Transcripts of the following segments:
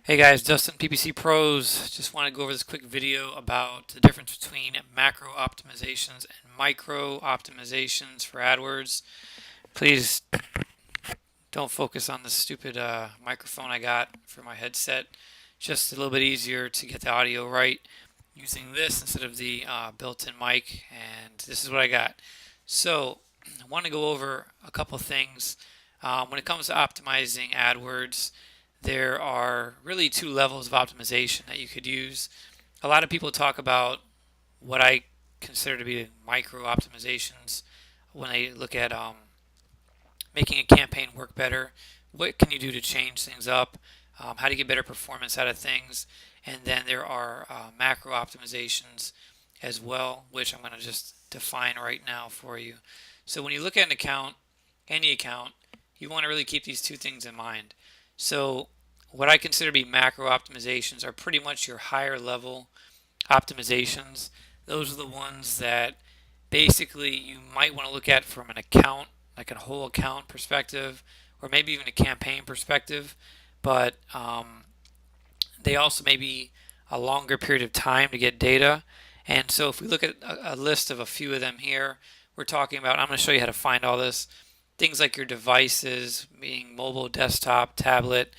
Hey guys, Dustin PPC Pros. Just want to go over this quick video about the difference between macro optimizations and micro optimizations for AdWords. Please don't focus on the stupid microphone I got for my headset. Just a little bit easier to get the audio right using this instead of the built-in mic. And this is what I got. So I want to go over a couple things. When it comes to optimizing AdWords, there are really two levels of optimization that you could use. A lot of people talk about what I consider to be micro optimizations when they look at making a campaign work better. What can you do to change things up? How to get better performance out of things? And then there are macro optimizations as well, which I'm going to just define right now for you. So when you look at an account, any account, you want to really keep these two things in mind. So what I consider to be macro optimizations are pretty much your higher level optimizations. Those are the ones that basically you might want to look at from an account, like a whole account perspective, or maybe even a campaign perspective. But they also may be a longer period of time to get data. And so if we look at a list of a few of them here, we're talking about, I'm going to show you how to find all this. Things like your devices, being mobile, desktop, tablet.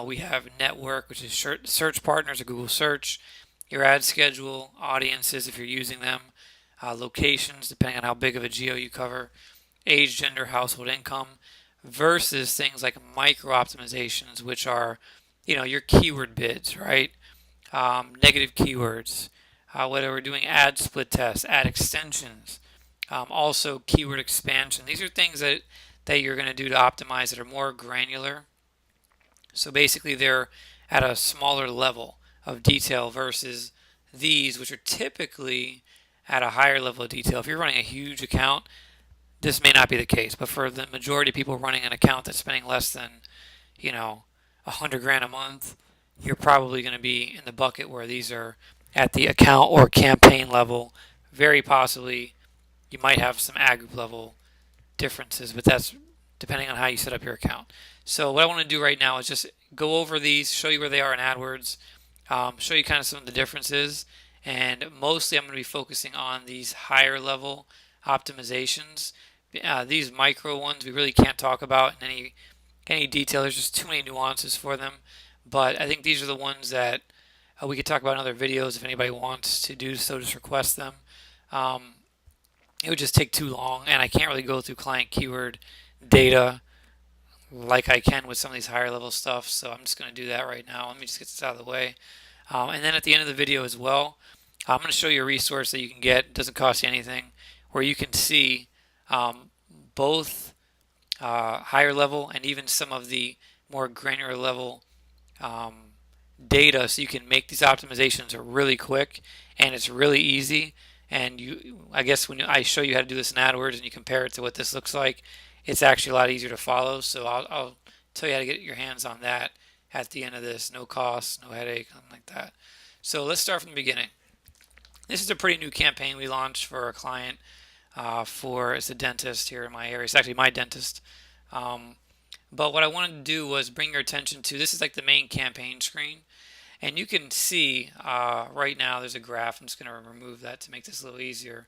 We have network, which is search partners or Google search. Your ad schedule, audiences if you're using them, locations depending on how big of a geo you cover, age, gender, household income, versus things like micro optimizations, which are, your keyword bids, right? Negative keywords, whether we're doing ad split tests, ad extensions, also keyword expansion. These are things that you're going to do to optimize that are more granular. So basically, they're at a smaller level of detail versus these, which are typically at a higher level of detail. If you're running a huge account, this may not be the case, but for the majority of people running an account that's spending less than, 100 grand a month, you're probably going to be in the bucket where these are at the account or campaign level. Very possibly, you might have some ad group level differences, but that's depending on how you set up your account. So what I want to do right now is just go over these, show you where they are in AdWords, show you kind of some of the differences, and mostly I'm going to be focusing on these higher level optimizations. These micro ones we really can't talk about in any detail. There's just too many nuances for them. But I think these are the ones that we could talk about in other videos. If anybody wants to do so, just request them. Um, it would just take too long, and I can't really go through client keyword data like I can with some of these higher level stuff. So I'm just going to do that right now. Let me just get this out of the way. And then at the end of the video as well, I'm going to show you a resource that you can get. It doesn't cost you anything, where you can see both higher level and even some of the more granular level um, data, so you can make these optimizations really quick, and it's really easy. And I guess when I show you how to do this in AdWords and you compare it to what this looks like, it's actually a lot easier to follow. So I'll tell you how to get your hands on that at the end of this. No cost, no headache, nothing like that. So let's start from the beginning. This is a pretty new campaign we launched for a client. It's a dentist here in my area. It's actually my dentist. Um, but what I wanted to do was bring your attention to, this is like the main campaign screen. And you can see right now there's a graph. I'm just going to remove that to make this a little easier.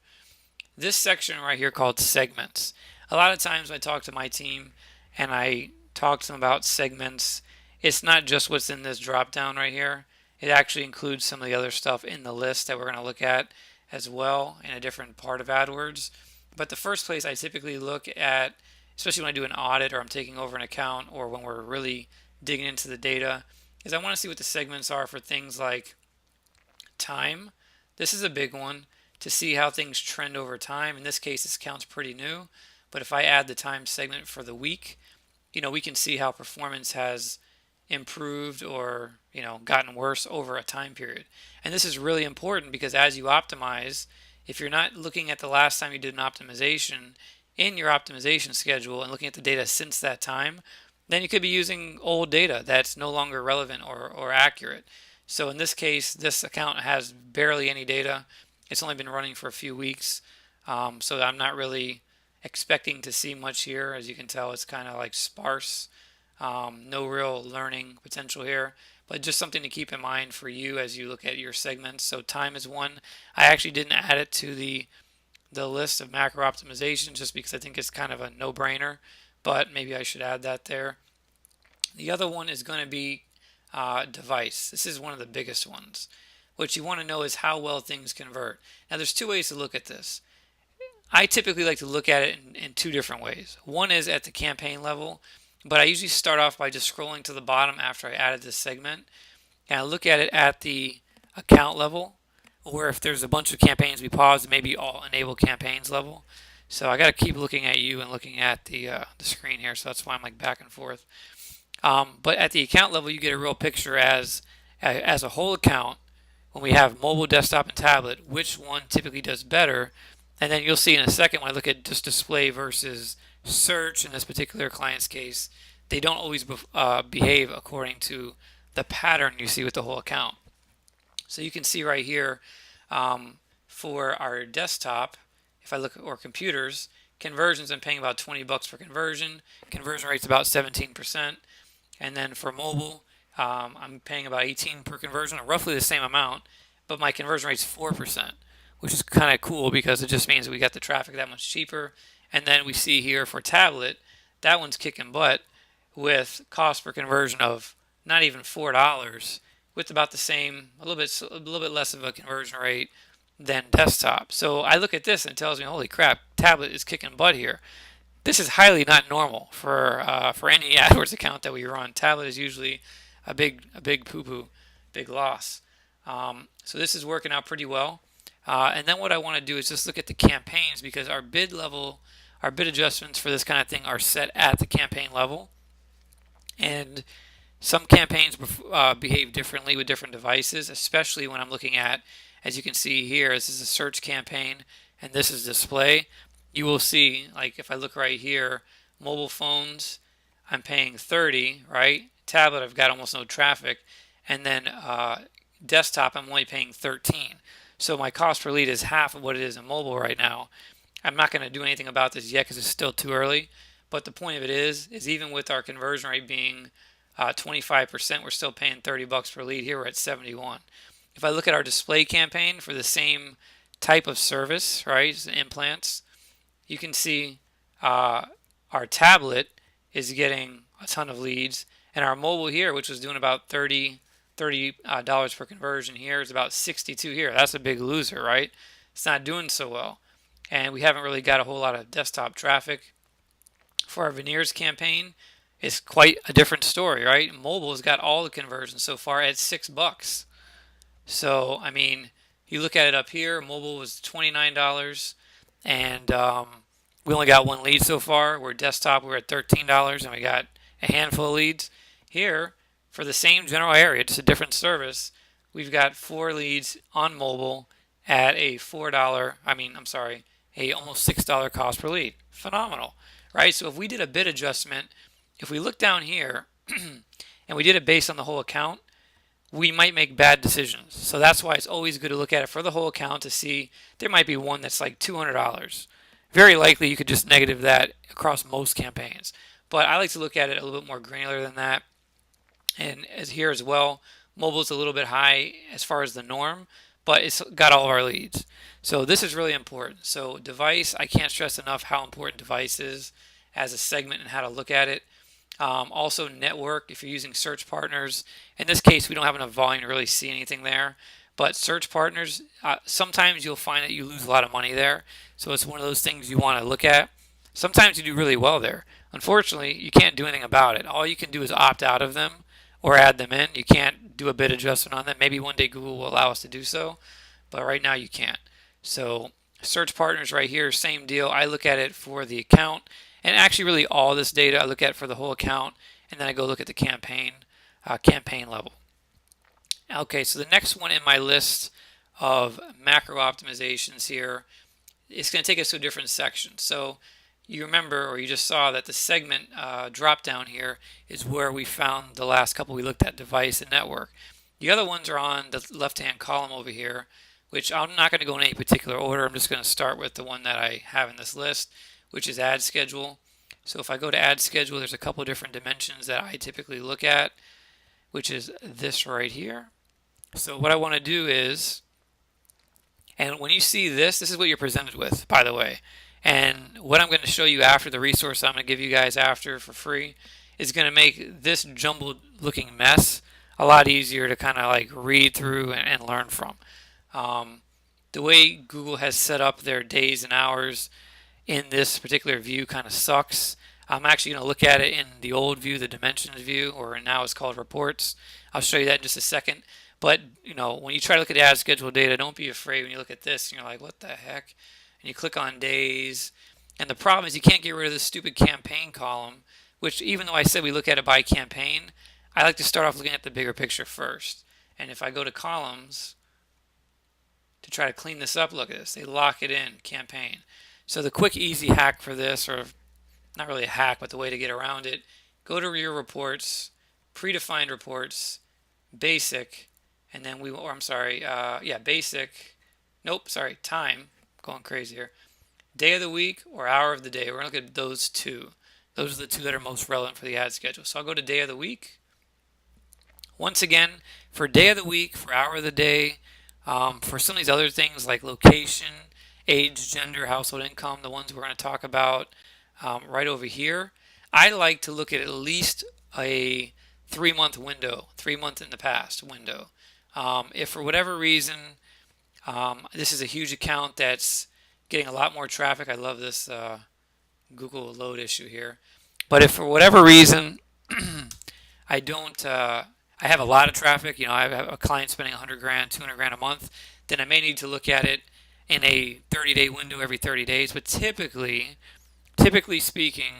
This section right here called segments. A lot of times I talk to my team and I talk to them about segments. It's not just what's in this drop down right here. It actually includes some of the other stuff in the list that we're going to look at as well in a different part of AdWords. But the first place I typically look at, especially when I do an audit or I'm taking over an account or when we're really digging into the data, is I want to see what the segments are for things like time. This is a big one to see how things trend over time. In this case, this count's pretty new, but if I add the time segment for the week, we can see how performance has improved or, gotten worse over a time period. And this is really important because as you optimize, if you're not looking at the last time you did an optimization in your optimization schedule and looking at the data since that time, then you could be using old data that's no longer relevant or accurate. So in this case, this account has barely any data. It's only been running for a few weeks. So I'm not really expecting to see much here. As you can tell, it's kind of like sparse. No real learning potential here, but just something to keep in mind for you as you look at your segments. So time is one. I actually didn't add it to the list of macro optimizations just because I think it's kind of a no-brainer, but maybe I should add that there. The other one is going to be device. This is one of the biggest ones. What you want to know is how well things convert. Now, there's two ways to look at this. I typically like to look at it in two different ways. One is at the campaign level, but I usually start off by just scrolling to the bottom after I added this segment, and I look at it at the account level, or if there's a bunch of campaigns we pause, maybe all enable campaigns level. So I got to keep looking at you and looking at the screen here, so that's why I'm like back and forth. But at the account level, you get a real picture as a whole account. When we have mobile, desktop, and tablet, which one typically does better? And then you'll see in a second when I look at just display versus search in this particular client's case, they don't always behave according to the pattern you see with the whole account. So you can see right here for our desktop, if I look at our computers, conversions, I'm paying about $20 per conversion. Conversion rate's about 17%. And then for mobile, I'm paying about 18 per conversion, or roughly the same amount, but my conversion rate's 4%, which is kind of cool because it just means we got the traffic that much cheaper. And then we see here for tablet, that one's kicking butt with cost per conversion of not even $4, with about the same, a little bit less of a conversion rate than desktop. So I look at this and it tells me, holy crap, tablet is kicking butt here. This is highly not normal for any AdWords account that we run. Tablet is usually a big poo-poo, big loss. So this is working out pretty well. And then what I want to do is just look at the campaigns, because our bid level, our bid adjustments for this kind of thing are set at the campaign level. And some campaigns behave differently with different devices, especially when I'm looking at, as you can see here, this is a search campaign and this is display. You will see, like if I look right here, mobile phones, I'm paying 30, right? Tablet, I've got almost no traffic. And then desktop, I'm only paying 13. So my cost per lead is half of what it is in mobile right now. I'm not going to do anything about this yet because it's still too early. But the point of it is even with our conversion rate being 25%, we're still paying $30 per lead. Here we're at 71. If I look at our display campaign for the same type of service, right, implants, you can see our tablet is getting a ton of leads, and our mobile here, which was doing about $30 per conversion here, is about 62 here. That's a big loser, right? It's not doing so well, and we haven't really got a whole lot of desktop traffic. For our veneers campaign, it's quite a different story, right? Mobile has got all the conversions so far at $6. So I mean, you look at it up here, mobile was $29, and we only got one lead so far. We're desktop, we're at $13, and we got a handful of leads. Here, for the same general area, just a different service, we've got 4 leads on mobile at a a almost $6 cost per lead. Phenomenal, right? So if we did a bid adjustment, if we look down here and we did it based on the whole account, we might make bad decisions. So that's why it's always good to look at it for the whole account to see. There might be one that's like $200. Very likely you could just negative that across most campaigns. But I like to look at it a little bit more granular than that. And as here as well, mobile is a little bit high as far as the norm, but it's got all of our leads. So this is really important. So device, I can't stress enough how important device is as a segment and how to look at it. Also network, if you're using search partners. In this case, we don't have enough volume to really see anything there. But search partners, sometimes you'll find that you lose a lot of money there. So it's one of those things you want to look at. Sometimes you do really well there. Unfortunately, you can't do anything about it. All you can do is opt out of them or add them in. You can't do a bid adjustment on them. Maybe one day Google will allow us to do so, but right now you can't. So search partners right here, same deal. I look at it for the account, and actually really all this data I look at for the whole account, and then I go look at the campaign level. Okay, so the next one in my list of macro optimizations here, it's going to take us to a different section. So you remember, or you just saw that the segment drop down here is where we found the last couple we looked at, device and network. The other ones are on the left-hand column over here, which I'm not going to go in any particular order. I'm just going to start with the one that I have in this list, which is ad schedule. So if I go to ad schedule, there's a couple different dimensions that I typically look at, which is this right here. So what I want to do is, and when you see this, this is what you're presented with, by the way. And what I'm going to show you after, the resource I'm going to give you guys after for free, is going to make this jumbled looking mess a lot easier to kind of like read through and learn from. Um, the way Google has set up their days and hours in this particular view kind of sucks. I'm actually going to look at it in the old view, the dimensions view, or now it's called reports. I'll show you that in just a second. But when you try to look at ad schedule data, don't be afraid when you look at this and you're like, what the heck? And you click on days. And the problem is you can't get rid of this stupid campaign column, which even though I said we look at it by campaign, I like to start off looking at the bigger picture first. And if I go to columns to try to clean this up, look at this. They lock it in, campaign. So the quick, easy hack for this, or not really a hack, but the way to get around it, go to your reports, predefined reports, basic, and then basic. Nope, sorry, time. Going crazy here. Day of the week or hour of the day. We're going to look at those two. Those are the two that are most relevant for the ad schedule. So I'll go to day of the week. Once again, for day of the week, for hour of the day, for some of these other things like location, age, gender, household income, the ones we're going to talk about right over here, I like to look at least a 3-month window, 3-month in the past window. If for whatever reason, this is a huge account that's getting a lot more traffic. I love this Google load issue here. But if for whatever reason I don't, I have a lot of traffic, I have a client spending 100 grand, 200 grand a month, then I may need to look at it in a 30-day window every 30 days. But typically speaking,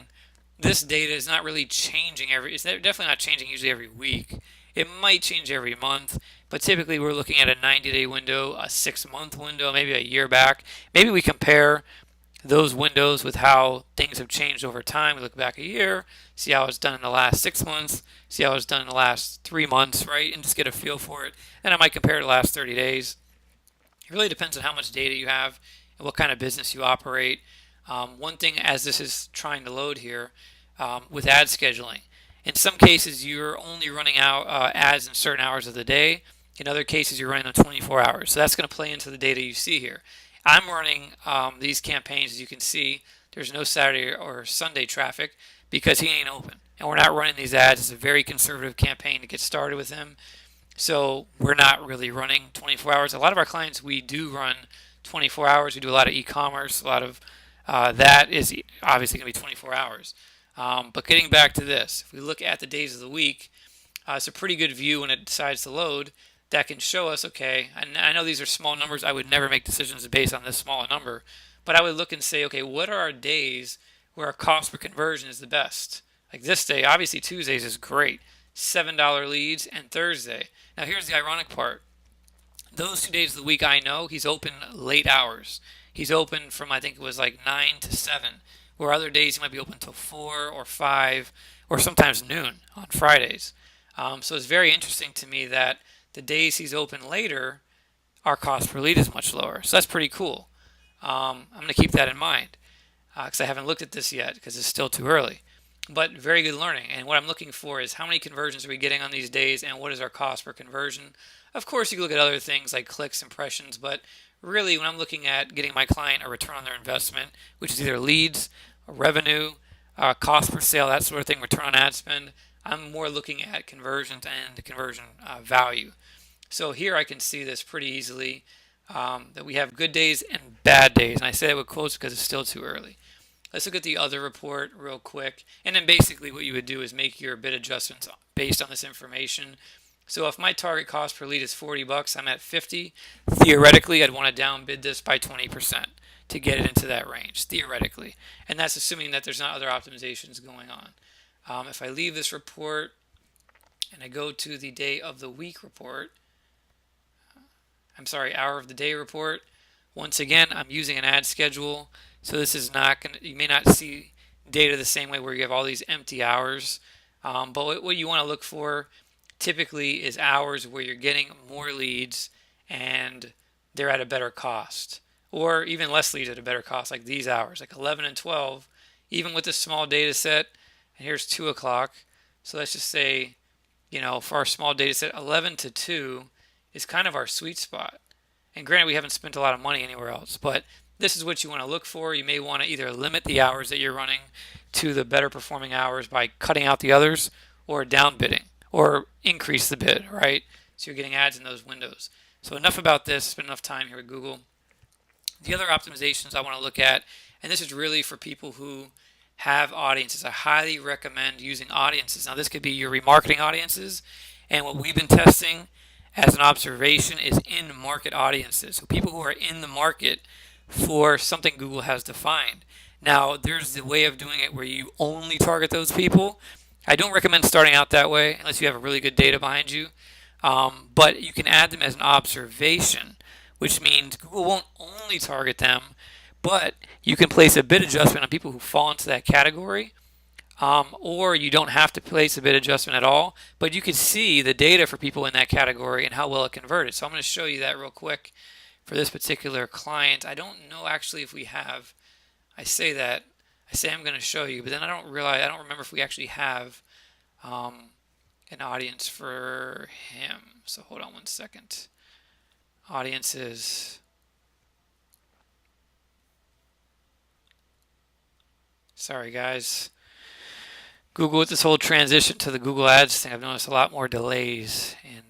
this data is not really changing it's definitely not changing usually every week. It might change every month, but typically we're looking at a 90-day window, a 6-month window, maybe a year back. Maybe we compare those windows with how things have changed over time. We look back a year, see how it's done in the last 6 months, see how it's done in the last 3 months, right? And just get a feel for it. And I might compare it to the last 30 days. It really depends on how much data you have and what kind of business you operate. One thing, as this is trying to load here, with ad scheduling, in some cases you're only running out ads in certain hours of the day. In other cases you're running them 24 hours. So that's going to play into the data you see here. I'm running these campaigns, as you can see. There's no Saturday or Sunday traffic because he ain't open. And we're not running these ads. It's a very conservative campaign to get started with him. So we're not really running 24 hours. A lot of our clients, we do run 24 hours. We do a lot of e-commerce. A lot of that is obviously going to be 24 hours. But getting back to this, if we look at the days of the week, it's a pretty good view when it decides to load that can show us, okay, and I know these are small numbers. I would never make decisions based on this small number, but I would look and say, okay, what are our days where our cost per conversion is the best? Like this day, obviously Tuesdays is great, $7 leads, and Thursday. Now here's the ironic part. Those 2 days of the week I know he's open late hours. He's open from, I think it was like 9 to 7, where other days he might be open till 4 or 5 or sometimes noon on Fridays. So it's very interesting to me that the days he's open later, our cost per lead is much lower. So that's pretty cool. I'm going to keep that in mind because I haven't looked at this yet because it's still too early. But very good learning. And what I'm looking for is how many conversions are we getting on these days and what is our cost per conversion. Of course, you can look at other things like clicks, impressions, but really when I'm looking at getting my client a return on their investment, which is either leads, revenue, cost per sale, that sort of thing, return on ad spend, I'm more looking at conversions and the conversion value. So here I can see this pretty easily, that we have good days and bad days. And I say that with quotes because it's still too early. Let's look at the other report real quick. And then basically what you would do is make your bid adjustments based on this information. So if my target cost per lead is $40, I'm at 50. Theoretically, I'd want to downbid this by 20% to get it into that range, theoretically. And that's assuming that there's not other optimizations going on. If I leave this report and I go to the day of the week report, hour of the day report, once again, I'm using an ad schedule. So this is not going to, you may not see data the same way where you have all these empty hours. But what you want to look for typically is hours where you're getting more leads and they're at a better cost, or even less leads at a better cost, like these hours, like 11 and 12. even with this small data set, and here's 2 o'clock. So let's just say, for our small data set, 11 to 2 is kind of our sweet spot. And granted, we haven't spent a lot of money anywhere else, but this is what you want to look for. You may want to either limit the hours that you're running to the better performing hours by cutting out the others, or down bidding, or increase the bid, right? So you're getting ads in those windows. So enough about this. Spend enough time here with Google. The other optimizations I want to look at, and this is really for people who have audiences. I highly recommend using audiences. Now, this could be your remarketing audiences, and what we've been testing as an observation is in-market audiences. So people who are in the market for something Google has defined. Now, there's the way of doing it where you only target those people. I don't recommend starting out that way unless you have a really good data behind you. But you can add them as an observation, which means Google won't only target them, but you can place a bid adjustment on people who fall into that category, or you don't have to place a bid adjustment at all, but you can see the data for people in that category and how well it converted. So I'm going to show you that real quick for this particular client. I don't know actually if we have, I say I'm going to show you, but then I don't remember if we actually have an audience for him. So hold on one second. Audiences. Sorry guys. Google, with this whole transition to the Google Ads thing, I've noticed a lot more delays in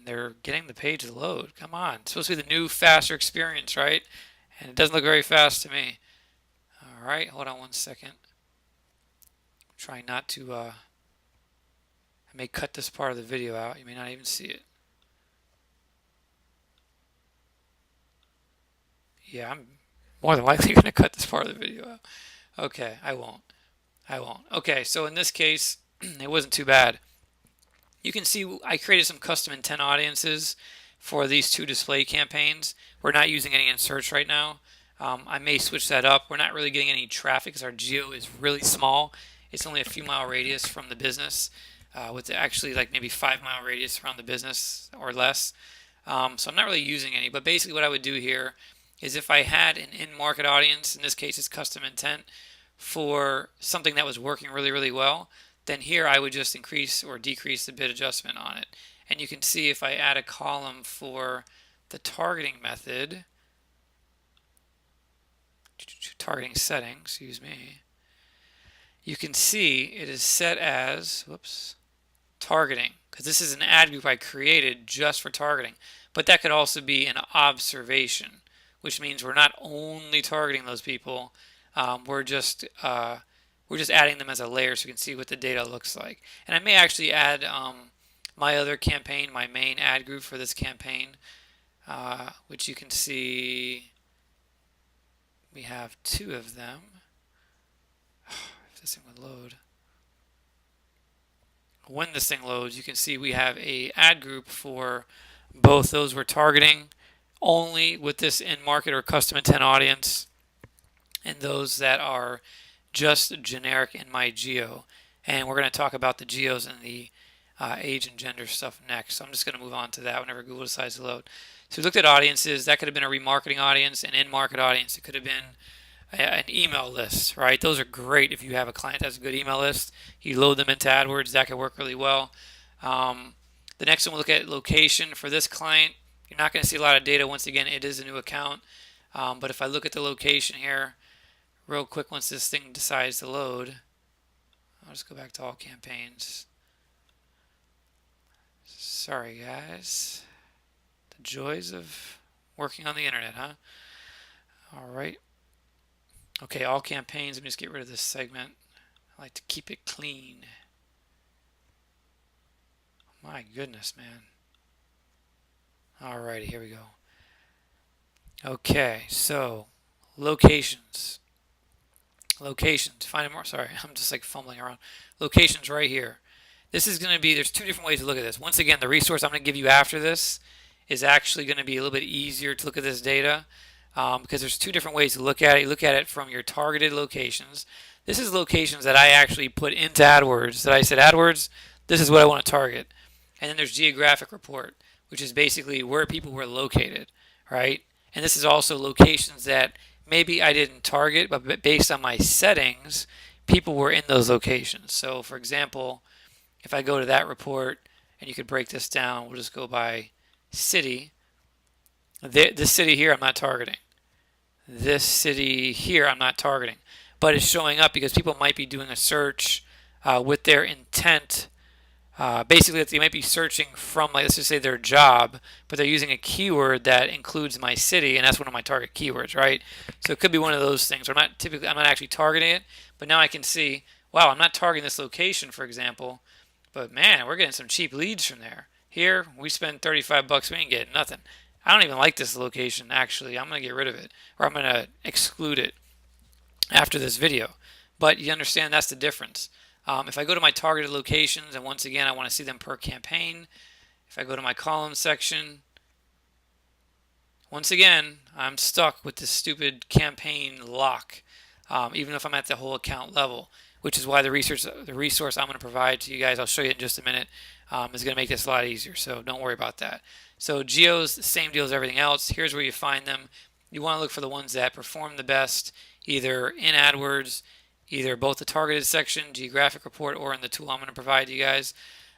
they're getting the page to load. Come on. It's supposed to be the new, faster experience, right? And it doesn't look very fast to me. All right, hold on one second. I'm trying not to, I may cut this part of the video out. You may not even see it. Yeah, I'm more than likely going to cut this part of the video out. Okay, I won't. Okay, so in this case, it wasn't too bad. You can see I created some custom intent audiences for these 2 display campaigns. We're not using any in search right now. I may switch that up. We're not really getting any traffic because our geo is really small. It's only a few mile radius from the business, with actually like maybe 5 mile radius around the business or less. So I'm not really using any, but basically what I would do here is if I had an in-market audience, in this case it's custom intent, for something that was working really, really well, then here I would just increase or decrease the bid adjustment on it. And you can see if I add a column for the targeting method, targeting setting, excuse me, you can see it is set as, targeting, because this is an ad group I created just for targeting. But that could also be an observation, which means we're not only targeting those people, we're just adding them as a layer so we can see what the data looks like. And I may actually add my other campaign, my main ad group for this campaign, which you can see we have 2 of them. If this thing would load. When this thing loads, you can see we have a ad group for both those we're targeting only with this in-market or custom intent audience, and those that are just generic in my geo. And we're going to talk about the geos and the age and gender stuff next. So I'm just going to move on to that whenever Google decides to load. So we looked at audiences. That could have been a remarketing audience, an in-market audience. It could have been an email list, right? Those are great if you have a client that has a good email list. You load them into AdWords. That could work really well. The next one, we'll look at location. For this client, you're not going to see a lot of data. Once again, it is a new account. But if I look at the location here, real quick, once this thing decides to load, I'll just go back to all campaigns. Sorry, guys. The joys of working on the internet, huh? All right. Okay, all campaigns. Let me just get rid of this segment. I like to keep it clean. My goodness, man. Alrighty, here we go. Okay, so locations. Find it more. Sorry, I'm just like fumbling around. Locations right here. This is going to be, there's 2 different ways to look at this. Once again, the resource I'm going to give you after this is actually going to be a little bit easier to look at this data because there's 2 different ways to look at it. You look at it from your targeted locations. This is locations that I actually put into AdWords, that I said, AdWords, this is what I want to target. And then there's geographic report, which is basically where people were located, right? And this is also locations that maybe I didn't target, but based on my settings, people were in those locations. So for example, if I go to that report, and you could break this down, we'll just go by city. This city here I'm not targeting. This city here I'm not targeting. But it's showing up because people might be doing a search with their intent. Basically, they might be searching from, like, let's just say their job, but they're using a keyword that includes my city, and that's one of my target keywords, right? So it could be one of those things. I'm not actually targeting it, but now I can see, wow, I'm not targeting this location, for example, but man, we're getting some cheap leads from there. Here, we spend 35 bucks, we ain't getting nothing. I don't even like this location, actually. I'm going to get rid of it, or I'm going to exclude it after this video. But you understand that's the difference. If I go to my targeted locations, and once again, I want to see them per campaign. If I go to my column section, once again, I'm stuck with this stupid campaign lock, even if I'm at the whole account level, which is why the resource I'm going to provide to you guys, I'll show you in just a minute, is going to make this a lot easier. So don't worry about that. So geos, the same deal as everything else. Here's where you find them. You want to look for the ones that perform the best, either in AdWords, either both the targeted section, geographic report, or in the tool I'm going to provide you guys.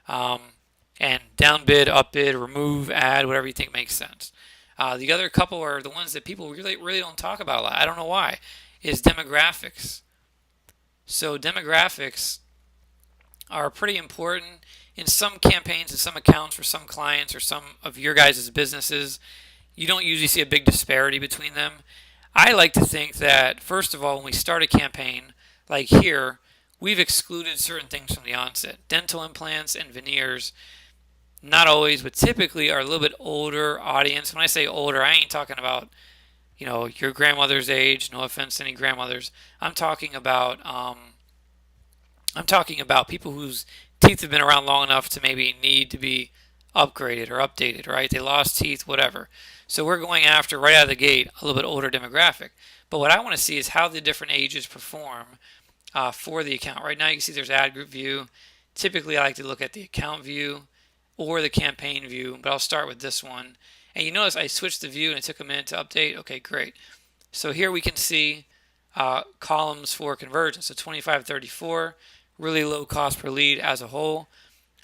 And downbid, upbid, remove, add, whatever you think makes sense. The other couple are the ones that people really don't talk about a lot. I don't know why. Is demographics. So demographics are pretty important in some campaigns and some accounts for some clients or some of your guys' businesses. You don't usually see a big disparity between them. I like to think that, first of all, when we start a campaign, like here, we've excluded certain things from the onset. Dental implants and veneers, not always, but typically are a little bit older audience. When I say older, I ain't talking about, your grandmother's age. No offense to any grandmothers. I'm talking about people whose teeth have been around long enough to maybe need to be upgraded or updated, right? They lost teeth, whatever. So we're going after, right out of the gate, a little bit older demographic. But what I want to see is how the different ages perform for the account. Right now you can see there's ad group view. Typically I like to look at the account view or the campaign view, but I'll start with this one. And you notice I switched the view and it took a minute to update. Okay, great. So here we can see columns for conversion. So 25-34, really low cost per lead as a whole.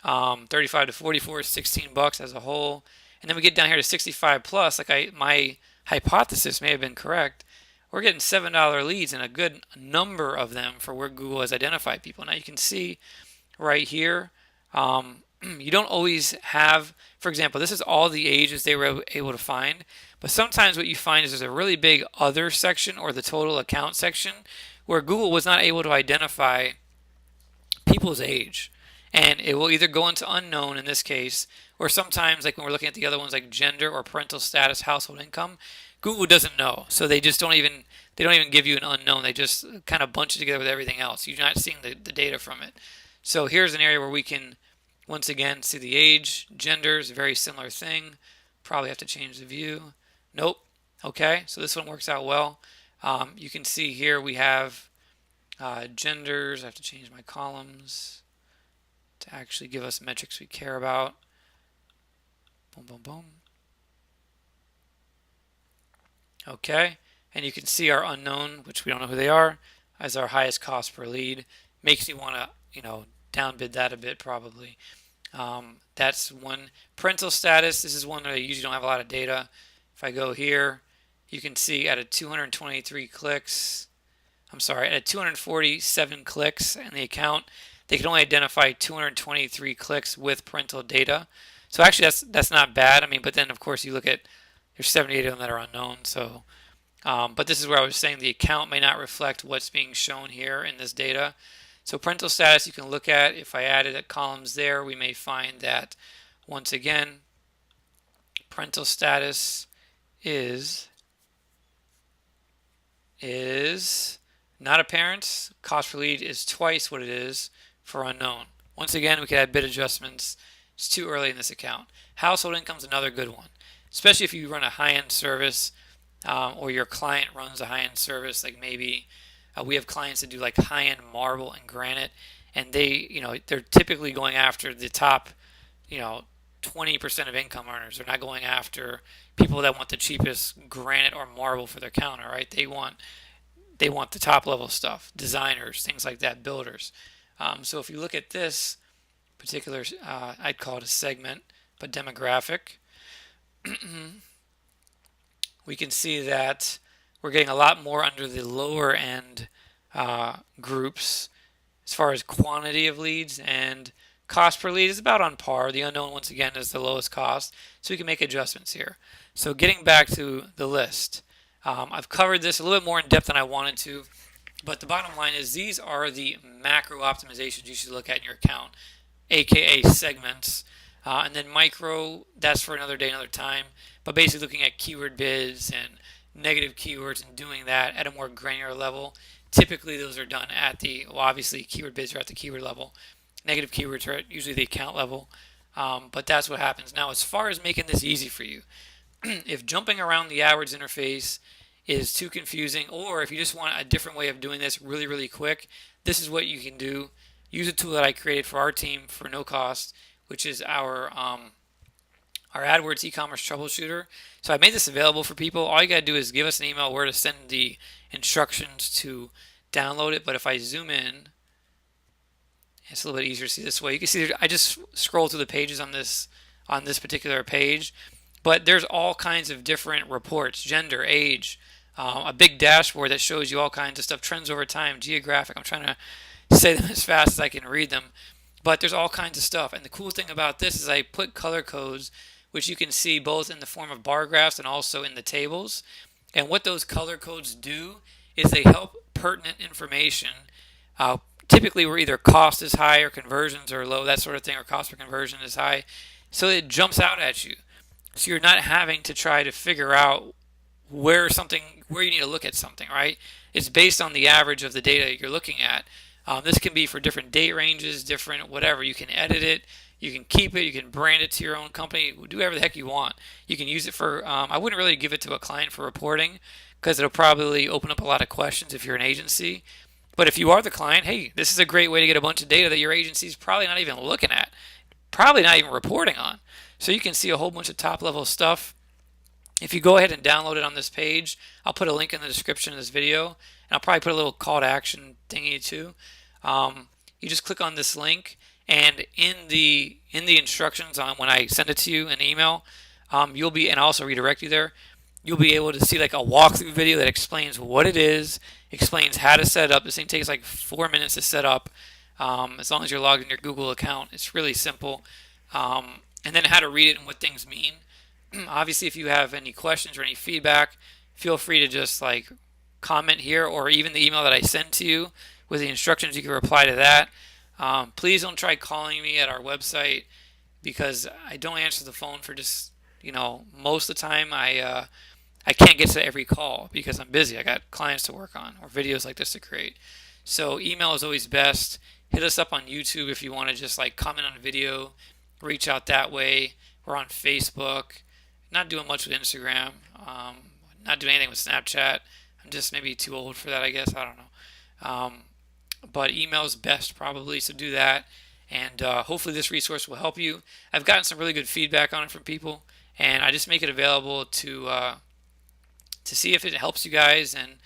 35 to 44 is 16 bucks as a whole. And then we get down here to 65 plus, my hypothesis may have been correct. We're getting $7 leads and a good number of them for where Google has identified people. Now you can see right here, you don't always have, for example, this is all the ages they were able to find, but sometimes what you find is there's a really big other section or the total account section where Google was not able to identify people's age. And it will either go into unknown in this case, or sometimes like when we're looking at the other ones like gender or parental status, household income, Google doesn't know. So they don't even give you an unknown. They just kind of bunch it together with everything else. You're not seeing the data from it. So here's an area where we can once again see the age. Gender is a very similar thing. Probably have to change the view. Nope. Okay, so this one works out well. You can see here we have genders. I have to change my columns to actually give us metrics we care about. Boom, boom, boom. Okay, and you can see our unknown, which we don't know who they are, as our highest cost per lead. Makes you want to, downbid that a bit probably. That's one. Parental status, this is one that I usually don't have a lot of data. If I go here, you can see at a 223 clicks, at 247 clicks in the account, they can only identify 223 clicks with parental data. So actually that's not bad. But then of course you look at, there's 78 of them that are unknown. So, but this is where I was saying the account may not reflect what's being shown here in this data. So parental status you can look at. If I added columns there, we may find that once again, parental status is not a parent. Cost per lead is twice what it is for unknown. Once again, we could add bid adjustments. It's too early in this account. Household income is another good one, especially if you run a high-end service or your client runs a high-end service. Like maybe we have clients that do like high-end marble and granite, and they're typically going after the top, 20% of income earners. They're not going after people that want the cheapest granite or marble for their counter, right? They want the top level stuff, designers, things like that, builders. So if you look at this particular, I'd call it a segment, but demographic, we can see that we're getting a lot more under the lower end groups as far as quantity of leads, and cost per lead is about on par. The unknown, once again, is the lowest cost, so we can make adjustments here. So getting back to the list, I've covered this a little bit more in depth than I wanted to, but the bottom line is these are the macro optimizations you should look at in your account, aka segments. And then micro, that's for another day, another time. But basically looking at keyword bids and negative keywords and doing that at a more granular level. Typically those are done at well, obviously keyword bids are at the keyword level. Negative keywords are at usually the account level. But that's what happens. Now, as far as making this easy for you, if jumping around the AdWords interface is too confusing, or if you just want a different way of doing this really, really quick, this is what you can do. Use a tool that I created for our team for no cost, which is our AdWords e-commerce troubleshooter. So I made this available for people. All you got to do is give us an email where to send the instructions to download it. But if I zoom in, it's a little bit easier to see this way. You can see I just scroll through the pages on this particular page, but there's all kinds of different reports: gender, age, a big dashboard that shows you all kinds of stuff, trends over time, geographic. I'm trying to say them as fast as I can read them, but there's all kinds of stuff. And the cool thing about this is I put color codes, which you can see both in the form of bar graphs and also in the tables. And what those color codes do is they help pertinent information. Typically, where either cost is high or conversions are low, that sort of thing, or cost per conversion is high. So it jumps out at you. So you're not having to try to figure out where you need to look at something, right? It's based on the average of the data you're looking at. This can be for different date ranges, different whatever. You can edit it, you can keep it, you can brand it to your own company, do whatever the heck you want. You can use it for, I wouldn't really give it to a client for reporting because it'll probably open up a lot of questions if you're an agency. But if you are the client, hey, this is a great way to get a bunch of data that your agency is probably not even looking at, probably not even reporting on. So you can see a whole bunch of top level stuff. If you go ahead and download it on this page, I'll put a link in the description of this video, and I'll probably put a little call to action thingy too. You just click on this link, and in the instructions on when I send it to you in email, you'll be, and I'll also redirect you there. You'll be able to see like a walkthrough video that explains what it is, explains how to set it up. This thing takes like 4 minutes to set up, as long as you're logged in your Google account. It's really simple, and then how to read it and what things mean. Obviously, if you have any questions or any feedback, feel free to just like comment here, or even the email that I sent to you with the instructions, you can reply to that. Please don't try calling me at our website because I don't answer the phone for just, most of the time I can't get to every call because I'm busy. I got clients to work on or videos like this to create. So email is always best. Hit us up on YouTube if you want to just like comment on a video, reach out that way. We're on Facebook. Not doing much with Instagram. Not doing anything with Snapchat. I'm just maybe too old for that, I guess. I don't know. But email is best probably, so do that. And hopefully this resource will help you. I've gotten some really good feedback on it from people, and I just make it available to see if it helps you guys, and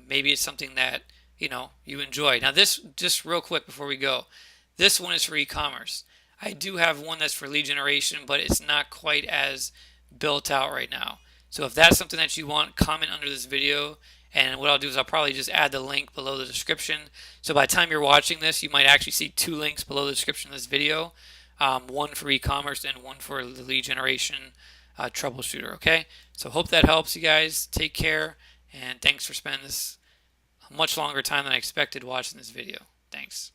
maybe it's something that you enjoy. Now this, just real quick before we go, this one is for e-commerce. I do have one that's for lead generation, but it's not quite as built out right now. So if that's something that you want, comment under this video, and what I'll do is I'll probably just add the link below the description. So by the time you're watching this, you might actually see 2 links below the description of this video, one for e-commerce and one for the lead generation troubleshooter. Okay, so hope that helps you guys. Take care, and thanks for spending this much longer time than I expected watching this video. Thanks.